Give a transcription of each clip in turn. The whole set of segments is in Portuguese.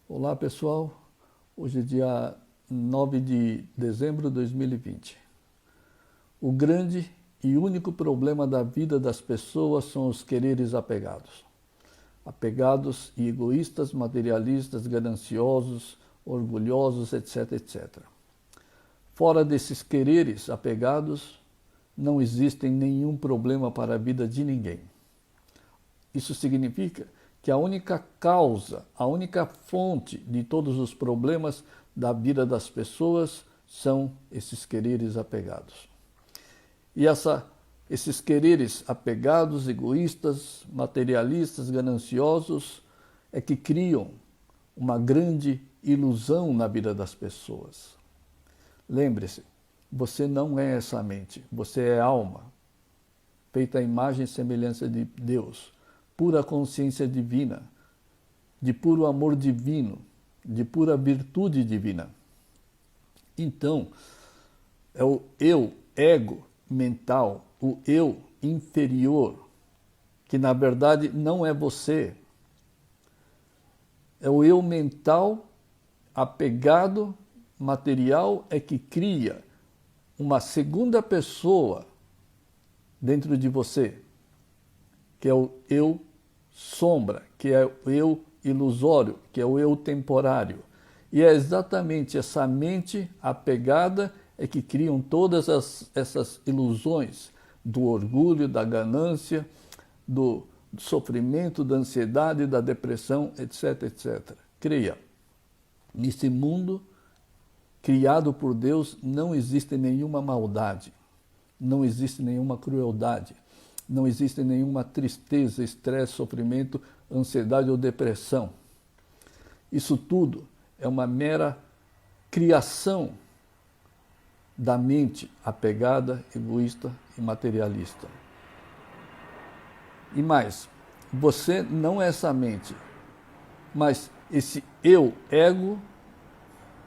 Olá pessoal, hoje é dia 9 de dezembro de 2020. O grande e único problema da vida das pessoas são os quereres apegados. Apegados e egoístas, materialistas, gananciosos, orgulhosos, etc, etc. Fora desses quereres apegados, não existe nenhum problema para a vida de ninguém. Isso significa que a única causa, a única fonte de todos os problemas da vida das pessoas são esses quereres apegados. E esses quereres apegados, egoístas, materialistas, gananciosos, é que criam uma grande ilusão na vida das pessoas. Lembre-se, você não é essa mente, você é alma, feita à imagem e semelhança de Deus, pura consciência divina, de puro amor divino, de pura virtude divina. Então, é o eu, ego mental, o eu inferior, que na verdade não é você. É o eu mental apegado, material, é que cria uma segunda pessoa dentro de você, que é o eu sombra, que é o eu ilusório, que é o eu temporário. E é exatamente essa mente apegada é que criam todas essas ilusões do orgulho, da ganância, do sofrimento, da ansiedade, da depressão, etc, etc. Creia, nesse mundo criado por Deus não existe nenhuma maldade, não existe nenhuma crueldade, não existe nenhuma tristeza, estresse, sofrimento, ansiedade ou depressão. Isso tudo é uma mera criação da mente apegada, egoísta e materialista. E mais, você não é essa mente, mas esse eu ego,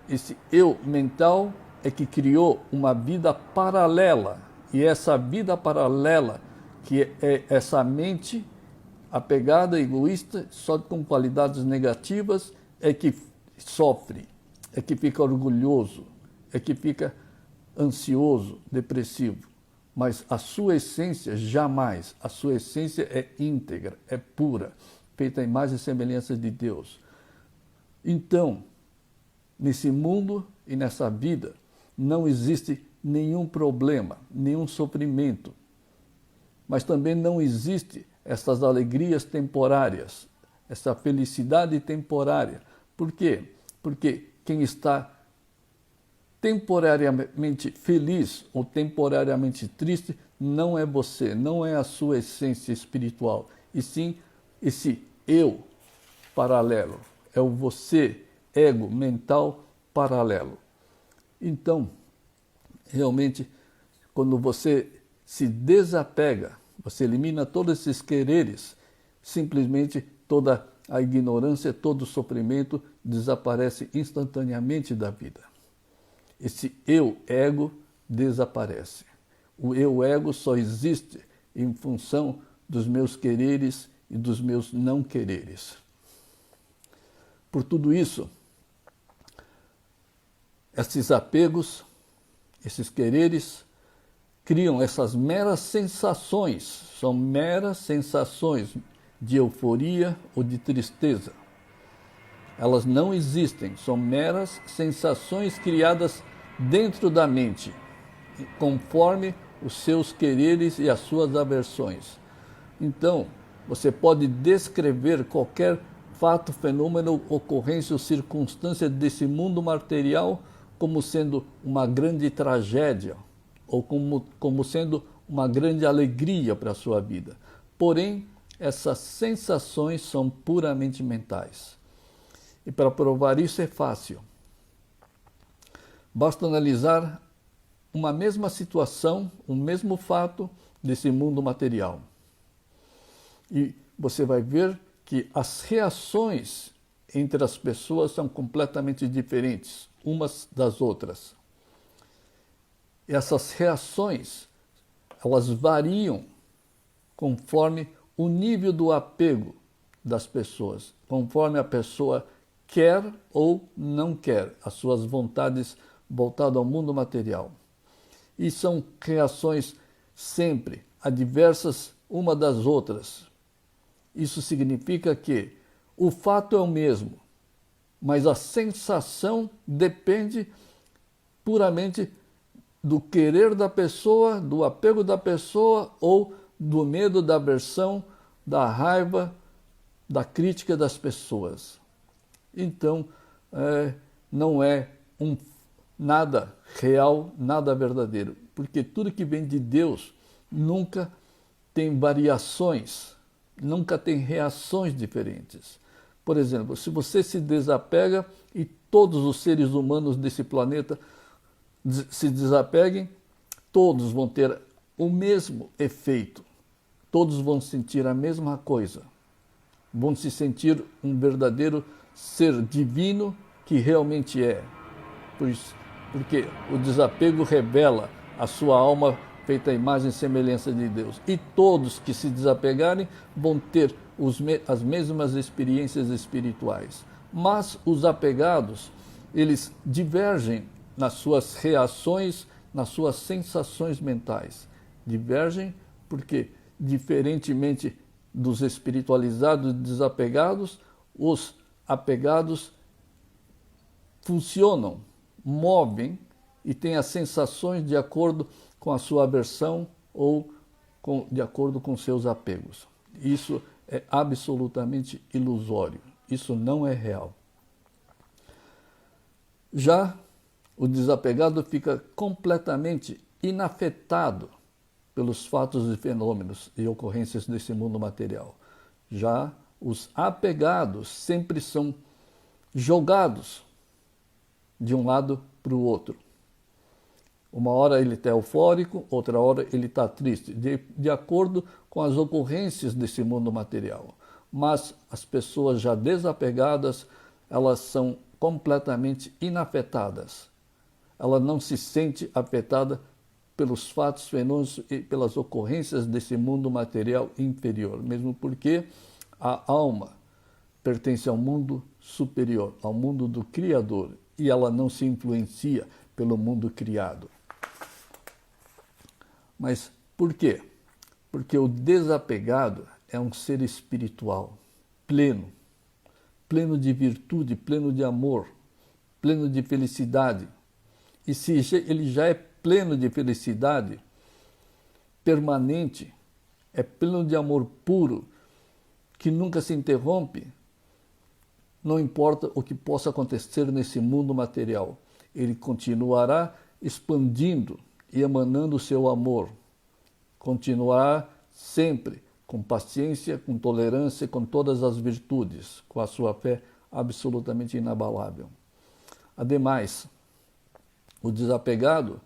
esse eu mental é que criou uma vida paralela. E essa vida paralela, que é essa mente apegada, egoísta, só com qualidades negativas, é que sofre, é que fica orgulhoso, é que fica ansioso, depressivo. Mas a sua essência, jamais, a sua essência é íntegra, é pura, feita à imagem e semelhança de Deus. Então, nesse mundo e nessa vida, não existe nenhum problema, nenhum sofrimento, mas também não existe essas alegrias temporárias, essa felicidade temporária. Por quê? Porque quem está temporariamente feliz ou temporariamente triste não é você, não é a sua essência espiritual, e sim esse eu paralelo, é o você, ego mental paralelo. Então, realmente, quando você se desapega, você elimina todos esses quereres, simplesmente toda a ignorância, todo o sofrimento desaparece instantaneamente da vida. Esse eu ego desaparece. O eu ego só existe em função dos meus quereres e dos meus não quereres. Por tudo isso, esses apegos, esses quereres, criam essas meras sensações, são meras sensações de euforia ou de tristeza. Elas não existem, são meras sensações criadas dentro da mente, conforme os seus quereres e as suas aversões. Então, você pode descrever qualquer fato, fenômeno, ocorrência ou circunstância desse mundo material como sendo uma grande tragédia ou como sendo uma grande alegria para a sua vida. Porém, essas sensações são puramente mentais. E para provar isso é fácil. Basta analisar uma mesma situação, um mesmo fato desse mundo material. E você vai ver que as reações entre as pessoas são completamente diferentes umas das outras. E essas reações, elas variam conforme o nível do apego das pessoas, conforme a pessoa quer ou não quer, as suas vontades voltadas ao mundo material. E são reações sempre adversas uma das outras. Isso significa que o fato é o mesmo, mas a sensação depende puramente do querer da pessoa, do apego da pessoa ou do medo, da aversão, da raiva, da crítica das pessoas. Então, não é nada real, nada verdadeiro, porque tudo que vem de Deus nunca tem variações, nunca tem reações diferentes. Por exemplo, se você se desapega e todos os seres humanos desse planeta se desapeguem, todos vão ter o mesmo efeito, todos vão sentir a mesma coisa, vão se sentir um verdadeiro ser divino que realmente é. Porque o desapego revela a sua alma feita à imagem e semelhança de Deus. E todos que se desapegarem vão ter as mesmas experiências espirituais. Mas os apegados, eles divergem nas suas reações, nas suas sensações mentais. Divergem porque, diferentemente dos espiritualizados e desapegados, os apegados funcionam, movem e têm as sensações de acordo com a sua aversão ou de acordo com seus apegos. Isso é absolutamente ilusório. Isso não é real. Já o desapegado fica completamente inafetado pelos fatos e fenômenos e ocorrências desse mundo material. Já os apegados sempre são jogados de um lado para o outro. Uma hora ele está eufórico, outra hora ele está triste, de acordo com as ocorrências desse mundo material. Mas as pessoas já desapegadas, elas são completamente inafetadas. Ela não se sente afetada pelos fatos, fenômenos e pelas ocorrências desse mundo material inferior, mesmo porque a alma pertence ao mundo superior, ao mundo do Criador, e ela não se influencia pelo mundo criado. Mas por quê? Porque o desapegado é um ser espiritual, pleno, pleno de virtude, pleno de amor, pleno de felicidade. E se ele já é pleno de felicidade permanente, é pleno de amor puro, que nunca se interrompe, não importa o que possa acontecer nesse mundo material, ele continuará expandindo e emanando o seu amor. Continuará sempre com paciência, com tolerância, com todas as virtudes, com a sua fé absolutamente inabalável. Ademais, o desapegado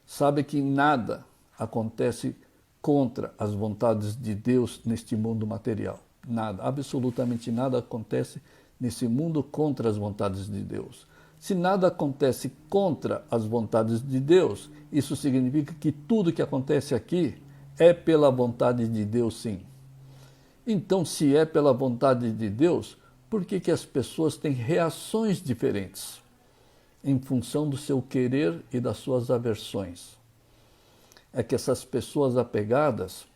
sabe que nada acontece contra as vontades de Deus neste mundo material. Nada, absolutamente nada acontece nesse mundo contra as vontades de Deus. Se nada acontece contra as vontades de Deus, isso significa que tudo que acontece aqui é pela vontade de Deus, sim. Então, se é pela vontade de Deus, por que as pessoas têm reações diferentes em função do seu querer e das suas aversões? É que essas pessoas apegadas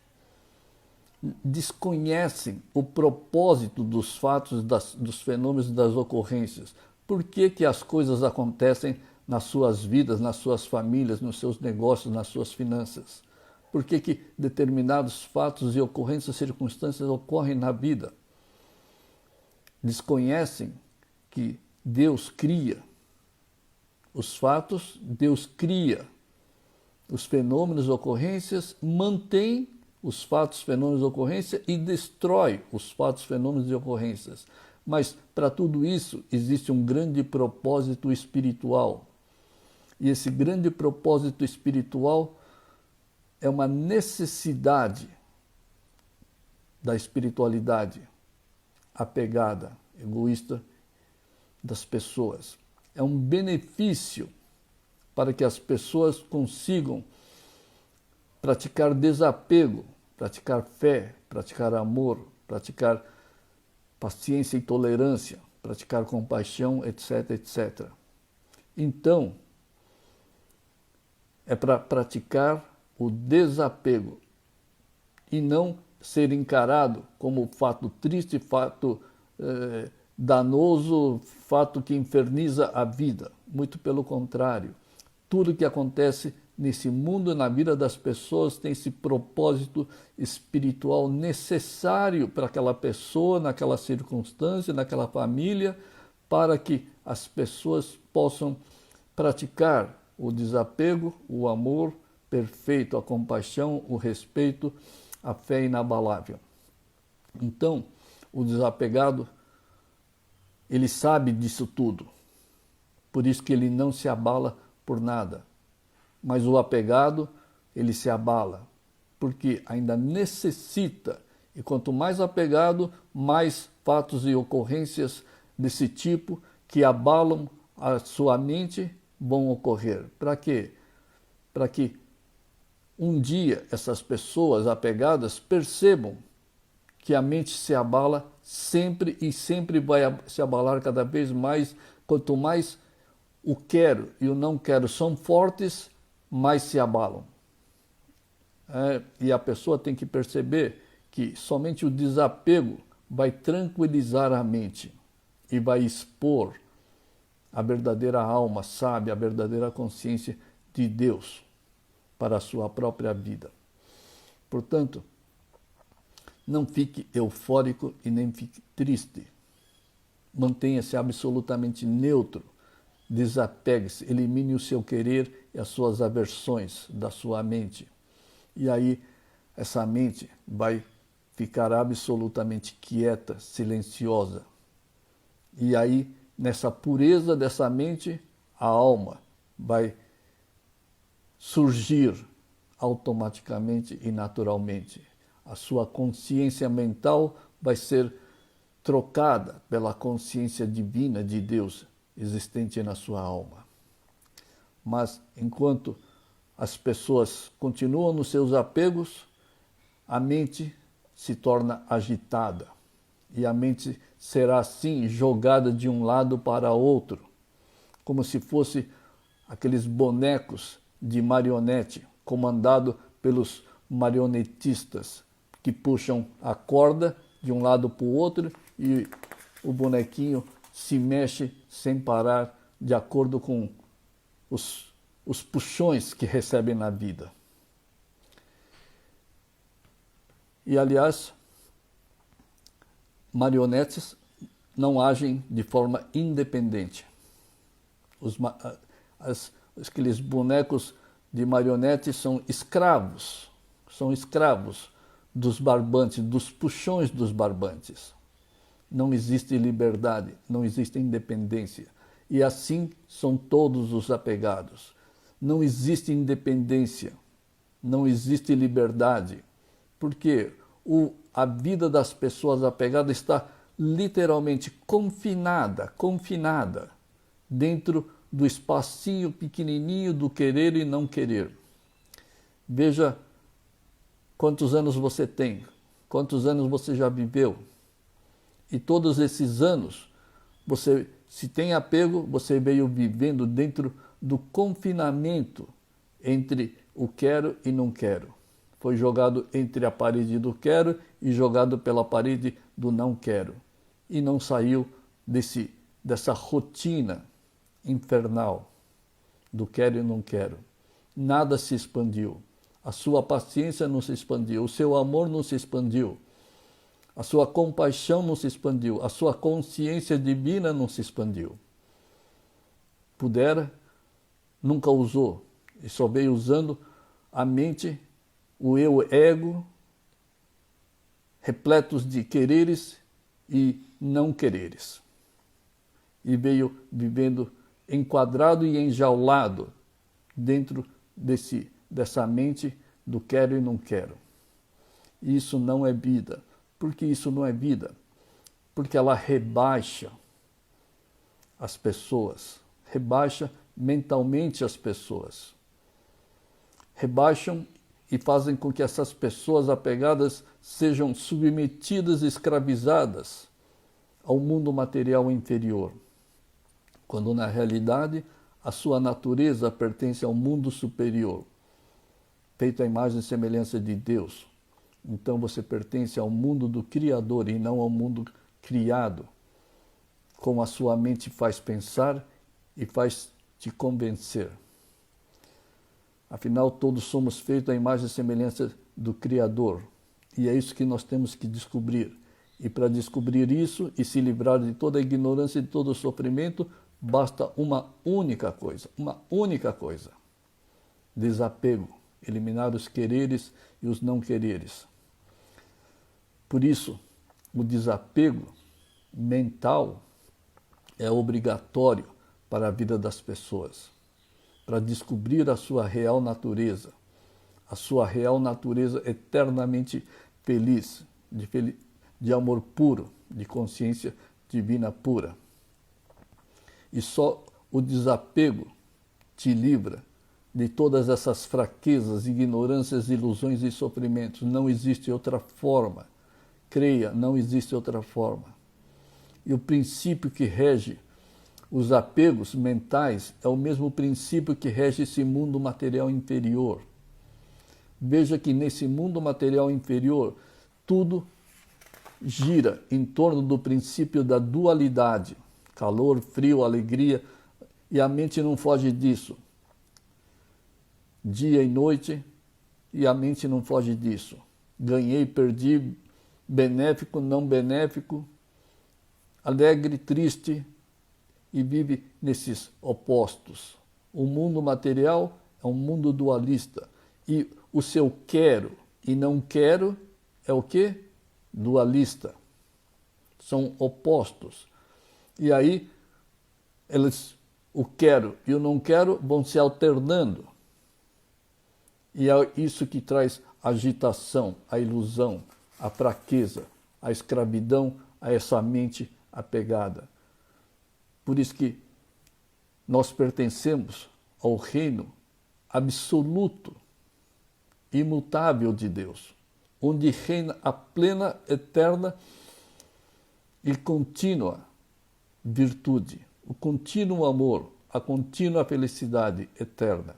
desconhecem o propósito dos fatos, dos fenômenos, das ocorrências. Por que as coisas acontecem nas suas vidas, nas suas famílias, nos seus negócios, nas suas finanças? Por que determinados fatos e ocorrências, circunstâncias ocorrem na vida? Desconhecem que Deus cria os fatos, Deus cria os fenômenos, ocorrências, mantém os fatos, fenômenos e ocorrências e destrói os fatos, fenômenos e ocorrências. Mas para tudo isso existe um grande propósito espiritual. E esse grande propósito espiritual é uma necessidade da espiritualidade apegada, egoísta das pessoas. É um benefício para que as pessoas consigam praticar desapego, praticar fé, praticar amor, praticar paciência e tolerância, praticar compaixão, etc, etc. Então, é para praticar o desapego e não ser encarado como fato triste, fato danoso, fato que inferniza a vida. Muito pelo contrário. Tudo que acontece nesse mundo, na vida das pessoas, tem esse propósito espiritual necessário para aquela pessoa, naquela circunstância, naquela família, para que as pessoas possam praticar o desapego, o amor perfeito, a compaixão, o respeito, a fé inabalável. Então, o desapegado, ele sabe disso tudo. Por isso que ele não se abala por nada. Mas o apegado, ele se abala, porque ainda necessita. E quanto mais apegado, mais fatos e ocorrências desse tipo que abalam a sua mente vão ocorrer. Para quê? Para que um dia essas pessoas apegadas percebam que a mente se abala sempre e sempre vai se abalar cada vez mais. Quanto mais o quero e o não quero são fortes, mais se abalam. E a pessoa tem que perceber que somente o desapego vai tranquilizar a mente e vai expor a verdadeira alma sábia, a verdadeira consciência de Deus para a sua própria vida. Portanto, não fique eufórico e nem fique triste. Mantenha-se absolutamente neutro. Desapegue-se, elimine o seu querer e as suas aversões da sua mente. E aí, essa mente vai ficar absolutamente quieta, silenciosa. E aí, nessa pureza dessa mente, a alma vai surgir automaticamente e naturalmente. A sua consciência mental vai ser trocada pela consciência divina de Deus existente na sua alma. Mas enquanto as pessoas continuam nos seus apegos, a mente se torna agitada e a mente será assim jogada de um lado para outro, como se fosse aqueles bonecos de marionete comandado pelos marionetistas que puxam a corda de um lado para o outro e o bonequinho se mexe sem parar de acordo com os puxões que recebem na vida. E, aliás, marionetes não agem de forma independente. Aqueles bonecos de marionetes são escravos dos barbantes, dos puxões dos barbantes. Não existe liberdade, não existe independência. E assim são todos os apegados. Não existe independência, não existe liberdade, porque a vida das pessoas apegadas está literalmente confinada dentro do espacinho pequenininho do querer e não querer. Veja quantos anos você tem, quantos anos você já viveu. E todos esses anos, você, se tem apego, você veio vivendo dentro do confinamento entre o quero e não quero. Foi jogado entre a parede do quero e jogado pela parede do não quero. E não saiu dessa rotina infernal do quero e não quero. Nada se expandiu. A sua paciência não se expandiu. O seu amor não se expandiu. A sua compaixão não se expandiu. A sua consciência divina não se expandiu. Pudera, nunca usou. E só veio usando a mente, o eu ego, repletos de quereres e não quereres. E veio vivendo enquadrado e enjaulado dentro dessa mente do quero e não quero. Isso não é vida. Por que isso não é vida? Porque ela rebaixa as pessoas, rebaixa mentalmente as pessoas. Rebaixam e fazem com que essas pessoas apegadas sejam submetidas e escravizadas ao mundo material inferior, quando na realidade a sua natureza pertence ao mundo superior, feito à imagem e semelhança de Deus. Então você pertence ao mundo do Criador e não ao mundo criado, como a sua mente faz pensar e faz te convencer. Afinal, todos somos feitos à imagem e semelhança do Criador. E é isso que nós temos que descobrir. E para descobrir isso e se livrar de toda a ignorância e de todo o sofrimento, basta uma única coisa. Desapego. Eliminar os quereres e os não quereres. Por isso, o desapego mental é obrigatório para a vida das pessoas, para descobrir a sua real natureza eternamente feliz, de amor puro, de consciência divina pura. E só o desapego te livra de todas essas fraquezas, ignorâncias, ilusões e sofrimentos. Não existe outra forma. Creia, não existe outra forma. E o princípio que rege os apegos mentais é o mesmo princípio que rege esse mundo material inferior. Veja que nesse mundo material inferior, tudo gira em torno do princípio da dualidade. Calor, frio, alegria, e a mente não foge disso. Dia e noite, e a mente não foge disso. Ganhei, perdi, benéfico, não benéfico, alegre, triste, e vive nesses opostos. O mundo material é um mundo dualista. E o seu quero e não quero é o quê? Dualista. São opostos. E aí, o quero e o não quero vão se alternando. E é isso que traz a agitação, a ilusão, a fraqueza, a escravidão a essa mente apegada. Por isso que nós pertencemos ao reino absoluto, imutável de Deus, onde reina a plena, eterna e contínua virtude, o contínuo amor, a contínua felicidade eterna.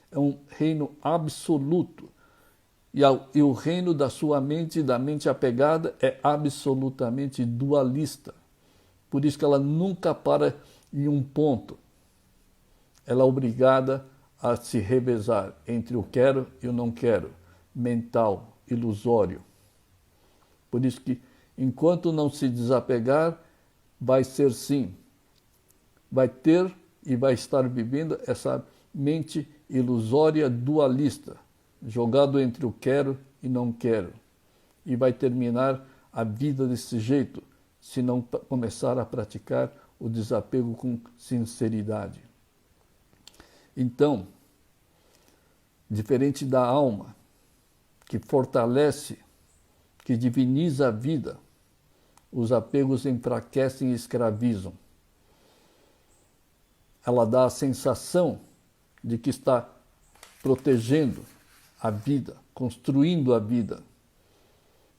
É um reino absoluto. E o reino da sua mente, da mente apegada, é absolutamente dualista. Por isso que ela nunca para em um ponto. Ela é obrigada a se revezar entre o quero e o não quero, mental, ilusório. Por isso que, enquanto não se desapegar, vai ser sim. Vai ter e vai estar vivendo essa mente ilusória dualista, jogado entre o quero e não quero. E vai terminar a vida desse jeito, se não começar a praticar o desapego com sinceridade. Então, diferente da alma, que fortalece, que diviniza a vida, os apegos enfraquecem e escravizam. Ela dá a sensação de que está protegendo a vida, construindo a vida,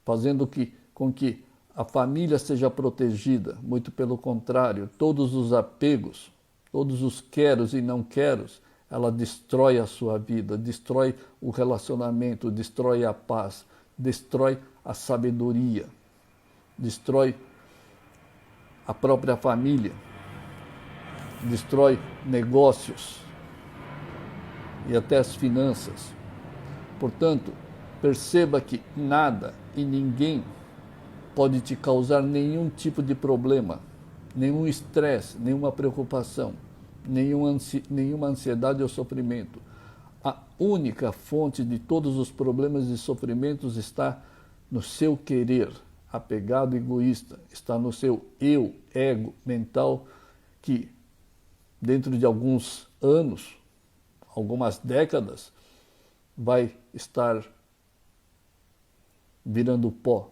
fazendo com que a família seja protegida. Muito pelo contrário, todos os apegos, todos os queros e não queros, ela destrói a sua vida, destrói o relacionamento, destrói a paz, destrói a sabedoria, destrói a própria família, destrói negócios e até as finanças. Portanto, perceba que nada e ninguém pode te causar nenhum tipo de problema, nenhum estresse, nenhuma preocupação, nenhuma ansiedade ou sofrimento. A única fonte de todos os problemas e sofrimentos está no seu querer apegado e egoísta, está no seu eu, ego mental, que dentro de alguns anos, algumas décadas, vai estar virando pó.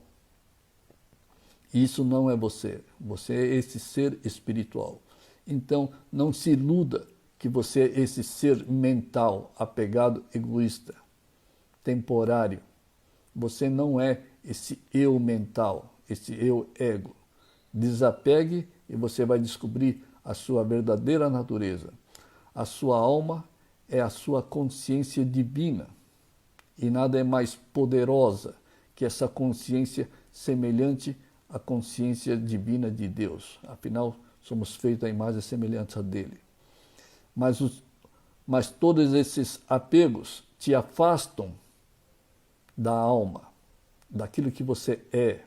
Isso não é você. Você é esse ser espiritual. Então, não se iluda que você é esse ser mental, apegado, egoísta, temporário. Você não é esse eu mental, esse eu ego. Desapegue e você vai descobrir a sua verdadeira natureza. A sua alma é a sua consciência divina e nada é mais poderosa que essa consciência semelhante à consciência divina de Deus. Afinal, somos feitos à imagem e semelhança dele. Mas todos esses apegos te afastam da alma, daquilo que você é.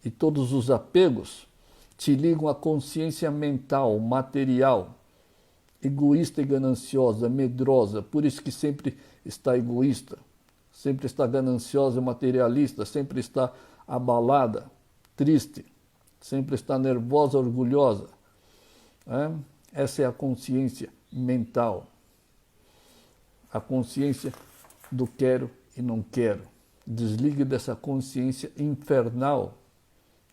E todos os apegos te ligam à consciência mental, material, egoísta e gananciosa, medrosa, por isso que sempre está egoísta, sempre está gananciosa, materialista, sempre está abalada, triste, sempre está nervosa, orgulhosa. Essa é a consciência mental, a consciência do quero e não quero. Desligue dessa consciência infernal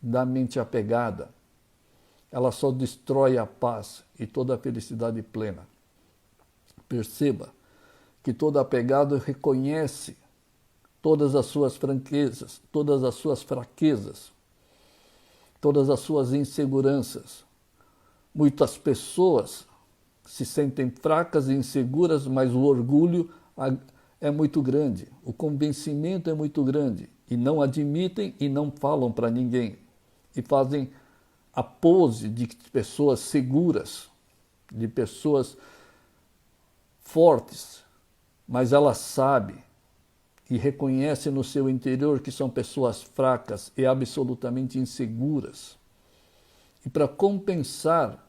da mente apegada. Ela só destrói a paz e toda a felicidade plena. Perceba que todo apegado reconhece todas as suas fraquezas, todas as suas fraquezas, todas as suas inseguranças. Muitas pessoas se sentem fracas e inseguras, mas o orgulho é muito grande, o convencimento é muito grande, e não admitem e não falam para ninguém, e fazem a pose de pessoas seguras, de pessoas fortes, mas ela sabe e reconhece no seu interior que são pessoas fracas e absolutamente inseguras. E para compensar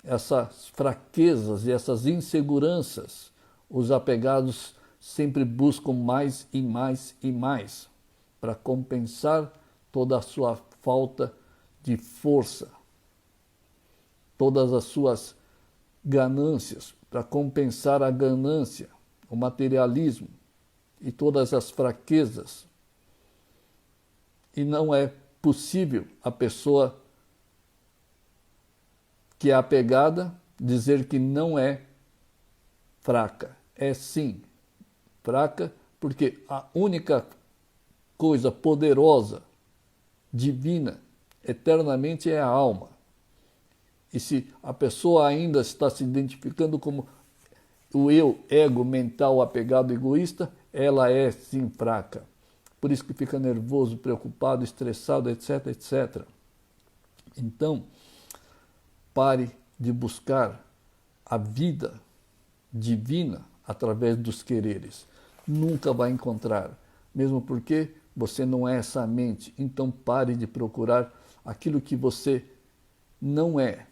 essas fraquezas e essas inseguranças, os apegados sempre buscam mais e mais e mais, para compensar toda a sua falta de força, todas as suas ganâncias, para compensar a ganância, o materialismo e todas as fraquezas. E não é possível a pessoa que é apegada dizer que não é fraca. É sim fraca, porque a única coisa poderosa, divina, eternamente é a alma. E se a pessoa ainda está se identificando como o eu, ego, mental, apegado, egoísta, ela é sim fraca. Por isso que fica nervoso, preocupado, estressado, etc, etc. Então, pare de buscar a vida divina através dos quereres. Nunca vai encontrar, mesmo porque você não é essa mente. Então pare de procurar aquilo que você não é.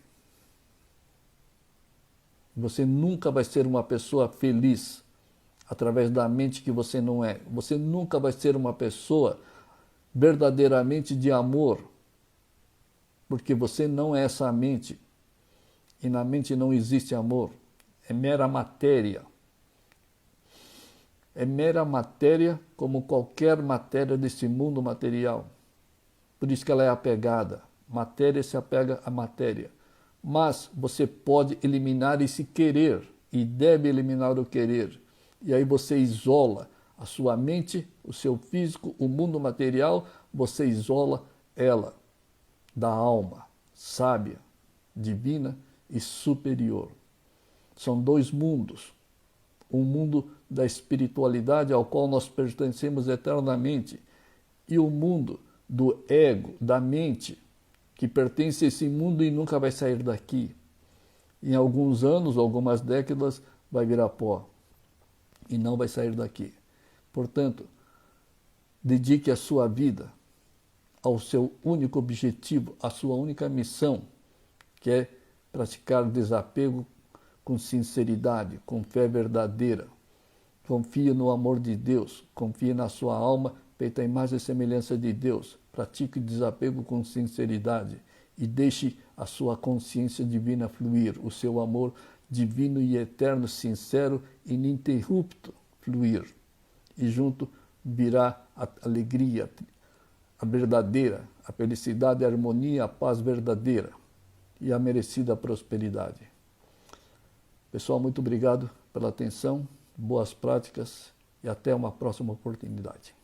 Você nunca vai ser uma pessoa feliz através da mente que você não é. Você nunca vai ser uma pessoa verdadeiramente de amor, porque você não é essa mente. E na mente não existe amor. É mera matéria. É mera matéria como qualquer matéria desse mundo material. Por isso que ela é apegada. Matéria se apega à matéria. Mas você pode eliminar esse querer e deve eliminar o querer. E aí você isola a sua mente, o seu físico, o mundo material, você isola ela da alma sábia, divina e superior. São dois mundos. Um mundo da espiritualidade ao qual nós pertencemos eternamente e o mundo do ego, da mente, que pertence a esse mundo e nunca vai sair daqui. Em alguns anos, algumas décadas, vai virar pó e não vai sair daqui. Portanto, dedique a sua vida ao seu único objetivo, à sua única missão, que é praticar desapego com sinceridade, com fé verdadeira. Confie no amor de Deus, confie na sua alma, feita à imagem e semelhança de Deus. Pratique desapego com sinceridade e deixe a sua consciência divina fluir, o seu amor divino e eterno, sincero e ininterrupto fluir. E junto virá a alegria, a verdadeira, a felicidade, a harmonia, a paz verdadeira e a merecida prosperidade. Pessoal, muito obrigado pela atenção, boas práticas e até uma próxima oportunidade.